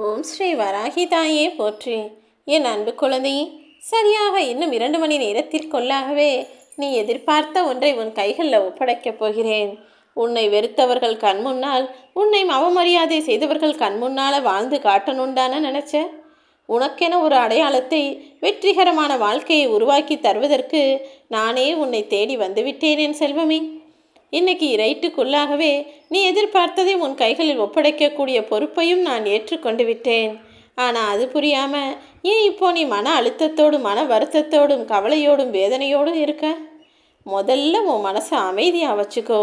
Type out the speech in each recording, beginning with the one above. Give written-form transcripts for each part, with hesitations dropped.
ஓம் ஸ்ரீ வராகி தாயே போற்றி. என் அன்பு குழந்தையே, சரியாக இன்னும் 2 மணி நேரத்திற்குள்ளாகவே நீ எதிர்பார்த்த ஒன்றை உன் கைகளில் ஒப்படைக்கப் போகிறேன். உன்னை வெறுத்தவர்கள் கண்முன்னால், உன்னை அவமரியாதை செய்தவர்கள் கண்முன்னால் வாழ்ந்து காட்டணுண்டான நினச்ச. உனக்கென ஒரு அடையாளத்தை, வெற்றிகரமான வாழ்க்கையை உருவாக்கி தருவதற்கு நானே உன்னை தேடி வந்துவிட்டேன் என் செல்வமே. இன்னைக்கு ரைட்டுக்குள்ளாகவே நீ எதிர்பார்த்ததை உன் கைகளில் ஒப்படைக்கக்கூடிய பொறுப்பையும் நான் ஏற்றுக்கொண்டு விட்டேன். ஆனால் அது புரியாமல் ஏன் இப்போ நீ மன அழுத்தத்தோடும் மன வருத்தத்தோடும் கவலையோடும் வேதனையோடும் இருக்க? முதல்ல உன் மனசை அமைதியாக வச்சுக்கோ.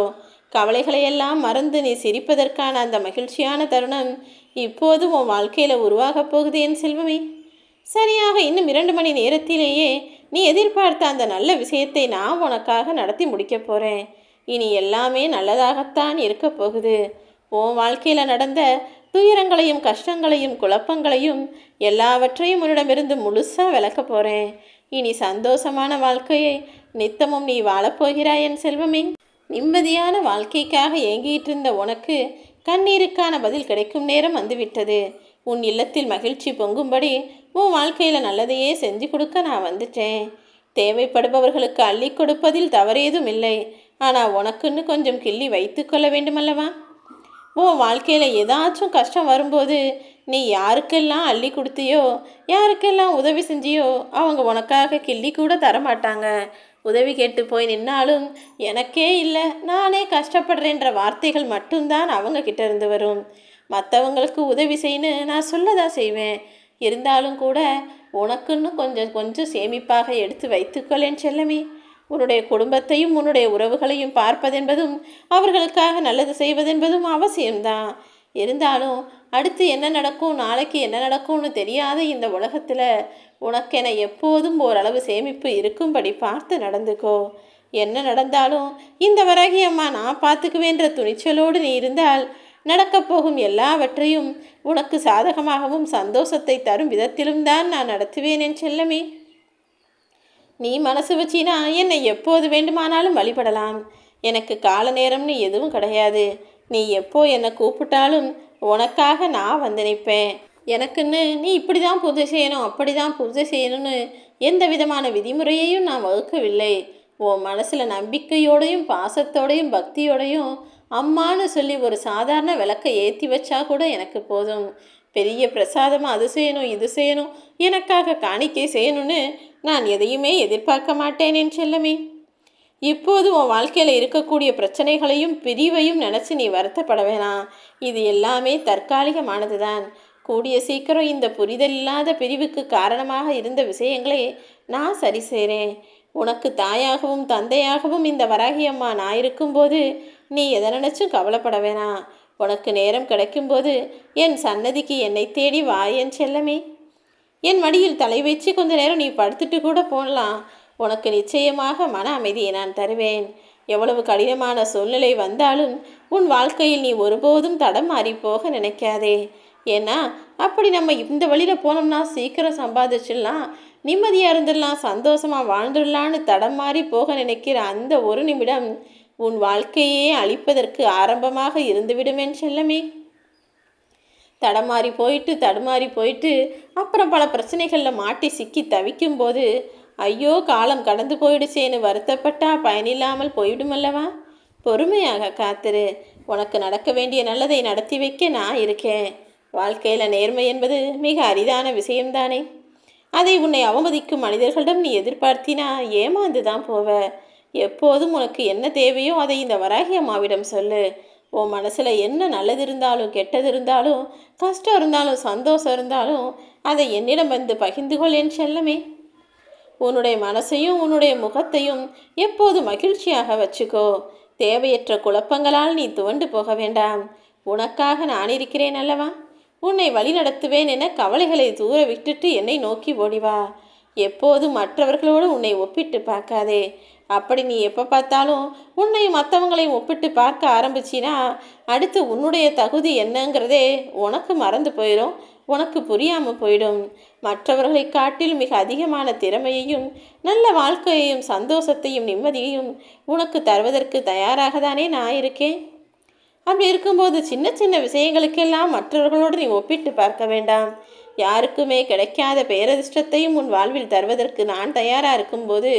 கவலைகளையெல்லாம் மறந்து நீ சிரிப்பதற்கான அந்த மகிழ்ச்சியான தருணம் இப்போது உன் வாழ்க்கையில் உருவாகப் போகுது என் செல்வமே. சரியாக இன்னும் 2 மணி நேரத்திலேயே நீ எதிர்பார்த்த அந்த நல்ல விஷயத்தை நான் உனக்காக நடத்தி முடிக்கப் போகிறேன். இனி எல்லாமே நல்லதாகத்தான் இருக்க போகுது. உன் வாழ்க்கையில் நடந்த துயரங்களையும் கஷ்டங்களையும் குழப்பங்களையும் எல்லாவற்றையும் உன்னிடமிருந்து முழுசாக விளக்க போகிறேன். இனி சந்தோஷமான வாழ்க்கையை நித்தமும் நீ வாழப்போகிறாய் என் செல்வமே. நிம்மதியான வாழ்க்கைக்காக ஏங்கிட்டு இருந்த உனக்கு கண்ணீருக்கான பதில் கிடைக்கும் நேரம் வந்துவிட்டது. உன் இல்லத்தில் மகிழ்ச்சி பொங்கும்படி உன் வாழ்க்கையில் நல்லதையே செஞ்சு கொடுக்க நான் வந்துட்டேன். தேவைப்படுபவர்களுக்கு அள்ளி கொடுப்பதில் தவறேதும் இல்லை. ஆனால் உனக்குன்னு கொஞ்சம் கிள்ளி வைத்து கொள்ள வேண்டுமல்லவா? உன் வாழ்க்கையில் ஏதாச்சும் கஷ்டம் வரும்போது நீ யாருக்கெல்லாம் அள்ளி கொடுத்தியோ, யாருக்கெல்லாம் உதவி செஞ்சியோ அவங்க உனக்காக கிள்ளி கூட தரமாட்டாங்க. உதவி கேட்டு போய் நின்னாலும் எனக்கே இல்லை, நானே கஷ்டப்படுறேன்ற வார்த்தைகள் மட்டும்தான் அவங்க கிட்ட இருந்து வரும். மற்றவங்களுக்கு உதவி செய்யணும் நான் சொல்லதான் செய்வேன். இருந்தாலும் கூட உனக்குன்னு கொஞ்சம் கொஞ்சம் சேமிப்பாக எடுத்து வைத்துக்கொள்ளேன் செல்லமே. உன்னுடைய குடும்பத்தையும் உன்னுடைய உறவுகளையும் பார்ப்பதென்பதும் அவர்களுக்காக நல்லது செய்வதென்பதும் அவசியம்தான். இருந்தாலும் அடுத்து என்ன நடக்கும், நாளைக்கு என்ன நடக்கும்னு தெரியாத இந்த உலகத்தில் உனக்கென எப்போதும் ஓரளவு சேமிப்பு இருக்கும்படி பார்த்து நடந்துக்கோ. என்ன நடந்தாலும் இந்த வராகி அம்மா நான் பார்த்துக்குவேன்ற துணிச்சலோடு நீ இருந்தால் நடக்கப் போகும் எல்லாவற்றையும் உனக்கு சாதகமாகவும் சந்தோஷத்தை தரும் விதத்திலும் தான் நான் நடத்துவேன் என் செல்லமே. நீ மனசு வச்சினா என்னை எப்போது வேண்டுமானாலும் வழிபடலாம். எனக்கு கால நேரம்னு எதுவும் கிடையாது. நீ எப்போ என்னை கூப்பிட்டாலும் உனக்காக நான் வந்து நிற்பேன். எனக்குன்னு நீ இப்படி தான் பூஜை செய்யணும், அப்படி தான் பூஜை செய்யணும்னு எந்த விதமான விதிமுறையையும் நான் வகுக்கவில்லை. உன் மனசில் நம்பிக்கையோடையும் பாசத்தோடையும் பக்தியோடையும் அம்மானு சொல்லி ஒரு சாதாரண விளக்கை ஏற்றி வச்சா கூட எனக்கு போதும். பெரிய பிரசாதமாக அது செய்யணும் இது செய்யணும், எனக்காக காணிக்கை செய்யணும்னு நான் எதையுமே எதிர்பார்க்க மாட்டேன் என் செல்லமே. இப்போது உன் வாழ்க்கையில் இருக்கக்கூடிய பிரச்சனைகளையும் பிரிவையும் நினச்சி நீ வருத்தப்பட வேணாம். இது எல்லாமே தற்காலிகமானது தான். கூடிய சீக்கிரம் இந்த புரிதல் இல்லாத பிரிவுக்கு காரணமாக இருந்த விஷயங்களை நான் சரி செய்கிறேன். உனக்கு தாயாகவும் தந்தையாகவும் இந்த வராகி அம்மா நான் இருக்கும்போது நீ எதை நினச்சும் கவலைப்பட வேணாம். உனக்கு நேரம் கிடைக்கும்போது என் சன்னதிக்கு என்னை தேடி வா என் செல்லமே. என் மடியில் தலை வச்சு கொஞ்ச நேரம் நீ படுத்துட்டு கூட போகலாம். உனக்கு நிச்சயமாக மன அமைதியை நான் தருவேன். எவ்வளவு கடினமான சூழ்நிலை வந்தாலும் உன் வாழ்க்கையில் நீ ஒருபோதும் தடம் மாறி போக நினைக்காதே. ஏன்னா அப்படி நம்ம இந்த வழியில் போனோம்னா சீக்கிரம் சம்பாதிச்சிடலாம், நிம்மதியாக இருந்துடலாம், சந்தோஷமாக வாழ்ந்துடலான்னு தடம் மாறி போக நினைக்கிற அந்த ஒரு நிமிடம் உன் வாழ்க்கையே அழிப்பதற்கு ஆரம்பமாக இருந்துவிடுமேன் செல்லமே. தடுமாறி போயிட்டு அப்புறம் பல பிரச்சனைகளில் மாட்டி சிக்கி தவிக்கும்போது ஐயோ காலம் கடந்து போயிடுச்சேன்னு வருத்தப்பட்டா பயனில்லாமல் போயிடுமல்லவா? பொறுமையாக காத்திரு. உனக்கு நடக்க வேண்டிய நல்லதை நடத்தி வைக்க நான் இருக்கேன். வாழ்க்கையில் நேர்மை என்பது மிக அரிதான விஷயம்தானே. அதை உன்னை அவமதிக்கும் மனிதர்களிடம் நீ எதிர்பார்த்தினா ஏமாந்து தான் போவ. எப்போதும் உனக்கு என்ன தேவையோ அதை இந்த வராகி அம்மாவிடம் சொல்லு. உன் மனசில் என்ன நல்லது இருந்தாலும் கெட்டது இருந்தாலும் கஷ்டம் இருந்தாலும் சந்தோஷம் இருந்தாலும் அதை என்னிடம் வந்து பகிர்ந்து கொள் என் செல்லமே. உன்னுடைய மனசையும் உன்னுடைய முகத்தையும் எப்போது மகிழ்ச்சியாக வச்சுக்கோ. தேவையற்ற குழப்பங்களால் நீ துவண்டு போக வேண்டாம். உனக்காக நான் இருக்கிறேன் அல்லவா? உன்னை வழி நடத்துவேன் என கவலைகளை தூர விட்டுட்டு என்னை நோக்கி ஓடிவா. எப்போதும் மற்றவர்களோடு உன்னை ஒப்பிட்டு பார்க்காதே. அப்படி நீ எப்போ பார்த்தாலும் உன்னையும் மற்றவங்களையும் ஒப்பிட்டு பார்க்க ஆரம்பிச்சினா அடுத்து உன்னுடைய தகுதி என்னங்கிறதே உனக்கு மறந்து போயிடும், உனக்கு புரியாமல் போயிடும். மற்றவர்களை காட்டில் மிக அதிகமான திறமையையும் நல்ல வாழ்க்கையையும் சந்தோஷத்தையும் நிம்மதியையும் உனக்கு தருவதற்கு தயாராக தானே நான் இருக்கேன். அப்படி இருக்கும்போது சின்ன சின்ன விஷயங்களுக்கெல்லாம் மற்றவர்களோடு நீ ஒப்பிட்டு பார்க்க வேண்டாம். யாருக்குமே கிடைக்காத பேரதிர்ஷ்டத்தையும் உன் வாழ்வில் தருவதற்கு நான் தயாராக இருக்கும்போது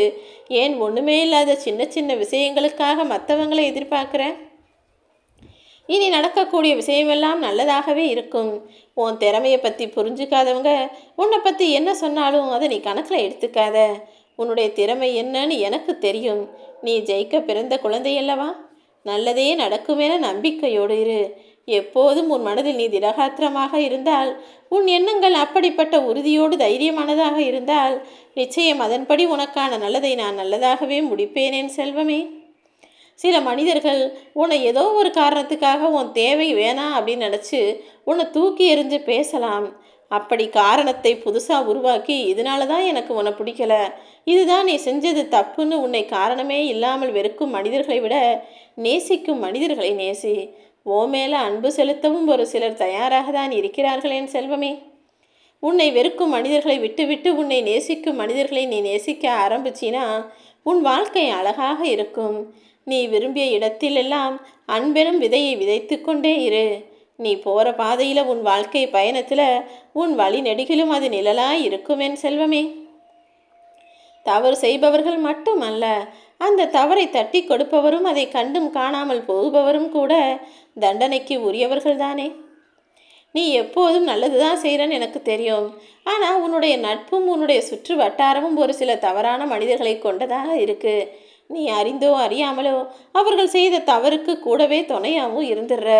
ஏன் ஒன்றுமே இல்லாத சின்ன சின்ன விஷயங்களுக்காக மற்றவங்களை எதிர்பார்க்குற? இனி நடக்கக்கூடிய விஷயமெல்லாம் நல்லதாகவே இருக்கும். உன் திறமையை பற்றி புரிஞ்சுக்காதவங்க உன்னை பற்றி என்ன சொன்னாலும் அதை நீ கணக்கில் எடுத்துக்காத. உன்னுடைய திறமை என்னன்னு எனக்கு தெரியும். நீ ஜெயிக்க பிறந்த குழந்தையல்லவா? நல்லதே நடக்குமென நம்பிக்கையோடு இரு. எப்போதும் உன் மனதில் நீ திடகாத்திரமாக இருந்தால், உன் எண்ணங்கள் அப்படிப்பட்ட உறுதியோடு தைரியமானதாக இருந்தால், நிச்சயம் அதன்படி உனக்கான நல்லதை நான் நல்லதாகவே முடிப்பேனேன் செல்வமே. சில மனிதர்கள் உன்னை ஏதோ ஒரு காரணத்துக்காக உன் தேவை வேணாம் அப்படின்னு நினச்சி உன்னை தூக்கி எறிஞ்சு பேசலாம். அப்படி காரணத்தை புதுசாக உருவாக்கி இதனால தான் எனக்கு உன்னை பிடிக்கல, இதுதான் நீ செஞ்சது தப்புன்னு உன்னை காரணமே இல்லாமல் வெறுக்கும் மனிதர்களை விட நேசிக்கும் மனிதர்களை நேசி. ஓ மேலே அன்பு செலுத்தவும் ஒரு சிலர் தயாராக தான் இருக்கிறார்களேன் செல்வமே. உன்னை வெறுக்கும் மனிதர்களை விட்டுவிட்டு உன்னை நேசிக்கும் மனிதர்களை நீ நேசிக்க ஆரம்பிச்சினா உன் வாழ்க்கை அழகாக இருக்கும். நீ விரும்பிய இடத்திலெல்லாம் அன்பெனும் விதையை விதைத்து கொண்டே இரு. நீ போகிற பாதையில் உன் வாழ்க்கை பயணத்தில் உன் வழி நெடுகிலும் அது நிழலாய் இருக்குமென் செல்வமே. தவறு செய்பவர்கள் மட்டுமல்ல, அந்த தவறை தட்டி கொடுப்பவரும் அதை கண்டும் காணாமல் போகுபவரும் கூட தண்டனைக்கு உரியவர்கள்தானே. நீ எப்போதும் நல்லது தான் செய்கிறன்னு எனக்கு தெரியும். ஆனால் உன்னுடைய நட்பும் உன்னுடைய சுற்று வட்டாரமும் ஒரு சில தவறான மனிதர்களை கொண்டதாக இருக்குது. நீ அறிந்தோ அறியாமலோ அவர்கள் செய்த தவறுக்கு கூடவே துணையாகவும் இருந்துடுற.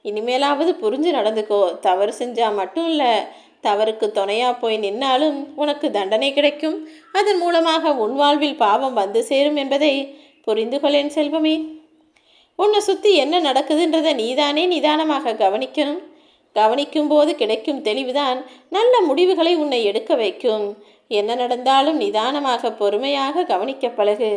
இனிமேலாவது புரிஞ்சு நடந்துக்கோ. தவறு செஞ்சால் மட்டும் இல்லை, தவறுக்கு துணையாக போய் நின்னாலும் உனக்கு தண்டனை கிடைக்கும். அதன் மூலமாக உன் வாழ்வில் பாவம் வந்து சேரும் என்பதை புரிந்து கொள்ளேன் செல்வமே. உன்னை சுற்றி என்ன நடக்குதுன்றதை நீதானே நிதானமாக கவனிக்கணும். கவனிக்கும் போது கிடைக்கும் தெளிவுதான் நல்ல முடிவுகளை உன்னை எடுக்க வைக்கும். என்ன நடந்தாலும் நிதானமாக பொறுமையாக கவனிக்க பழகு.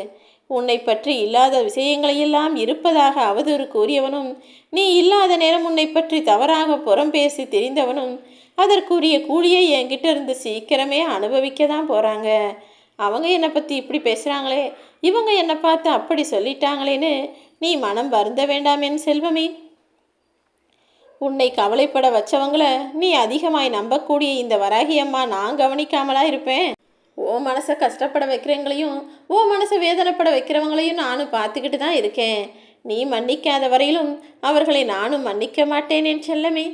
உன்னை பற்றி இல்லாத விஷயங்களையெல்லாம் இருப்பதாக அவதூறு கூறியவனும், நீ இல்லாத நேரம் உன்னை பற்றி தவறாக புறம் பேசி தெரிந்தவனும் அதற்குரிய கூலியை என்கிட்ட இருந்து சீக்கிரமே அனுபவிக்க தான் போகிறாங்க. அவங்க என்னை பற்றி இப்படி பேசுகிறாங்களே, இவங்க என்னை பார்த்து அப்படி சொல்லிட்டாங்களேன்னு நீ மனம் வருந்த வேண்டாமேன் செல்வமே. உன்னை கவலைப்பட வச்சவங்களை நீ அதிகமாய் நம்பக்கூடிய இந்த வராகி அம்மா நான் கவனிக்காமலா இருப்பேன்? ஓ மனசை கஷ்டப்பட வைக்கிறவங்களையும் ஓ மனசை வேதனைப்பட வைக்கிறவங்களையும் நானும் பார்த்துக்கிட்டு தான் இருக்கேன். நீ மன்னிக்காத வரையிலும் அவர்களை நானும் மன்னிக்க மாட்டேன் என் செல்லமே.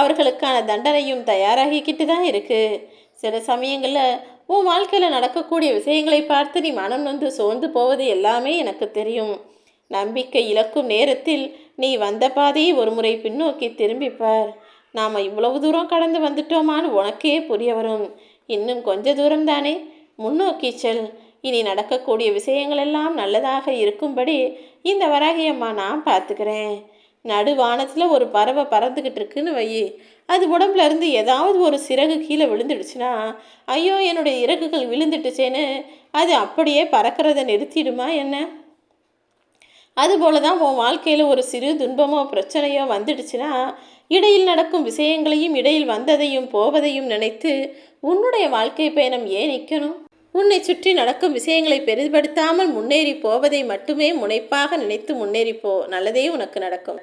அவர்களுக்கான தண்டனையும் தயாராகிக்கிட்டு தான் இருக்குது. சில சமயங்களில் உன் வாழ்க்கையில் நடக்கக்கூடிய விஷயங்களை பார்த்து நீ மனம் நொந்து சோர்ந்து போவது எல்லாமே எனக்கு தெரியும். நம்பிக்கை இழக்கும் நேரத்தில் நீ வந்த பாதையை ஒரு முறை பின்னோக்கி திரும்பிப்பார். நாம் இவ்வளவு தூரம் கடந்து வந்துட்டோமான்னு உனக்கே புரிய வரும். இன்னும் கொஞ்ச தூரம் தானே, முன்னோக்கி செல். இனி நடக்கக்கூடிய விஷயங்களெல்லாம் நல்லதாக இருக்கும்படி இந்த வராகியம்மா நான் பார்த்துக்கிறேன். நடுவானத்தில் ஒரு பறவை பறந்துக்கிட்டு இருக்குன்னு வை, அது உடம்புல இருந்து ஏதாவது ஒரு சிறகு கீழே விழுந்துடுச்சுன்னா, ஐயோ என்னுடைய இறகுகள் விழுந்துட்டுச்சேன்னு அது அப்படியே பறக்கிறத நிறுத்திடுமா என்ன? அதுபோல தான் உன் வாழ்க்கையில் ஒரு சிறு துன்பமோ பிரச்சனையோ வந்துடுச்சுன்னா, இடையில் நடக்கும் விஷயங்களையும் இடையில் வந்ததையும் போவதையும் நினைத்து உன்னுடைய வாழ்க்கை பயணம் ஏன் நிற்கணும்? உன்னை சுற்றி நடக்கும் விஷயங்களை பெரிதுபடுத்தாமல் முன்னேறி போவதை மட்டுமே முனைப்பாக நினைத்து முன்னேறிப்போ. நல்லதே உனக்கு நடக்கும்.